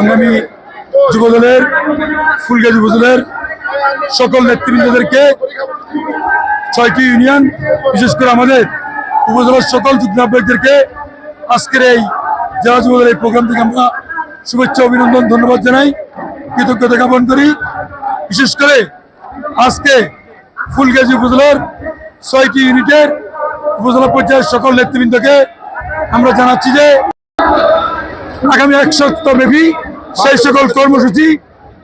সংগ্রামী যুবদলের ফুলগাজী উপজেলার সকল নেতৃবৃন্দদেরকে 6টি ইউনিয়ন বিশেষ করে আমাদের উপজেলার সকল যুগ্ম আহ্বায়কদেরকে আজকের এই জেলা যুবদলের এই প্রোগ্রাম থেকে আমরা শুভেচ্ছা অভিনন্দন ধন্যবাদ জানাই, কৃতজ্ঞতা জ্ঞাপন করি। বিশেষ করে আজকে ফুলগাজী উপজেলার 6টি ইউনিটের উপজেলা পর্যায়ের সকল নেতৃবৃন্দকে আমরা জানাচ্ছি যে আগামী 1 সপ্তাহ ব্যাপী সেই সকল কর্মসূচি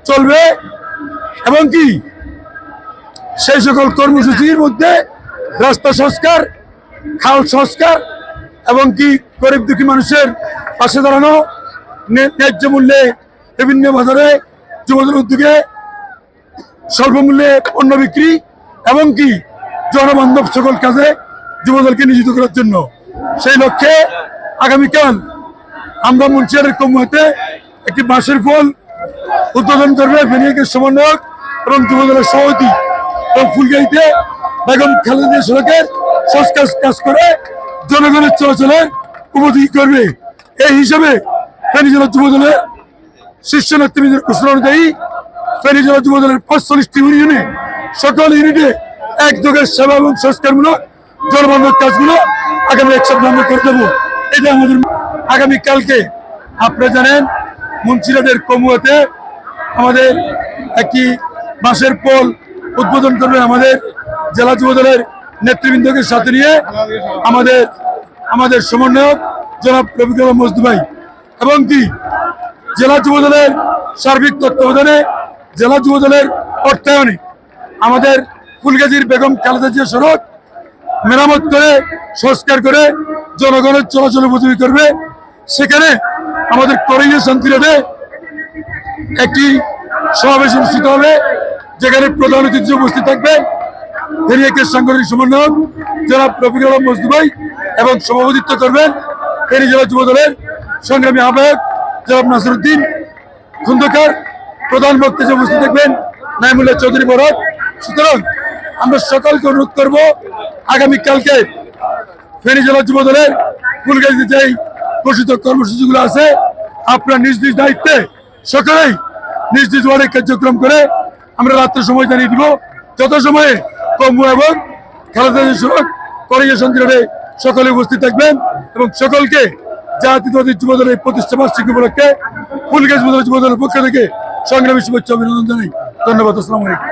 চলবে এবং কি সেই সকল কর্মসূচির মধ্যে রাস্তা সংস্কার, খাল সংস্কার এবং কি গরিব দুঃখী মানুষের পাশে দাঁড়ানো, ন্যায্য মূল্যে বিভিন্ন বাজারে যুবদল উদ্যোগে স্বল্প মূল্যে পণ্য বিক্রি এবং কি জনবান্ধব সকল কাজে যুবদলকে নিয়োজিত করার জন্য সেই লক্ষ্যে আগামীকাল আমরা মুন্সিয়ারের কমুয়াতে একটি বাঁশের ফল উদ্বোধন করবে ফেনীকে সমন্বয়ক এবং যুবদলের সভাপতি এবং ফুলগাজীতে বেগম খালেদা সড়কের সংস্কার কাজ করে জনগণের চলাচলের উপযোগী করবে। এই হিসাবে ফেনী জেলা যুবদলের শীর্ষ নেতৃবৃন্দের ঘোষণা অনুযায়ী ফেনী জেলা যুবদলের 45টি ইউনিয়নে সকল ইউনিটে একযোগে সেবা এবং সংস্কারমূলক জনবান্ধব কাজগুলো আগামী 1 সপ্তাহ আমরা করে দেবো। এটা আমাদের আগামীকালকে আপনারা জানেন মুন্সিরাদের কমুয়াতে আমাদের একটি বাঁশের পোল উদ্বোধন করবেন আমাদের জেলা যুবদলের নেতৃবৃন্দকে সাথে নিয়ে আমাদের সমন্বয়ক জনাব রফিকুল মজদু ভাই এবং কি জেলা যুবদলের সার্বিক তত্ত্বাবধানে জেলা যুবদলের অর্থায়নে আমাদের ফুলগাজীর বেগম খালেদা জিয়া সড়ক মেরামত করে সংস্কার করে জনগণের চলাচল উপযোগী করবে। সেখানে আমাদের করিয়া শান্তি রোডে একটি সমাবেশ অনুষ্ঠিত হবে, যেখানে প্রধান অতিথি উপস্থিত থাকবে ফেনীকে সাংগঠনিক সমন্বয়ক জনাব রফিকুল মজদু ভাই এবং সভাপতিত্ব করবেন ফেনী জেলা যুবদলের সংগ্রামী আহ্বায়ক জনাব নাসিরউদ্দিন খন্দকার। প্রধান বক্তা হিসেবে উপস্থিত থাকবেন নাইমুল্লাহ চৌধুরী বরক। সুতরাং আমরা সকলকে অনুরোধ করব আগামীকালকে ফেনী জেলা যুবদলের ফুলগাজীতে যেই ঘোষিত কর্মসূচিগুলো আছে আপনারা নিজ নিজ দায়িত্বে সকলেই নিজ নিজ ওয়ার্ডে কার্যক্রম করে আমরা রাত্রে সময় জানিয়ে দিব। যত সময়ে কমুয়া এবং খালেদা সড়ক করিয়া শান্তি রোডে সকলে উপস্থিত থাকবেন এবং সকলকে জাতীয়তাবাদী যুবদলের প্রতিষ্ঠা বার্ষিকী উপলক্ষে ফুলগাজী যুবদলের পক্ষ থেকে সংগ্রামী শুভেচ্ছা অভিনন্দন জানাই। ধন্যবাদ। আসসালামু আলাইকুম।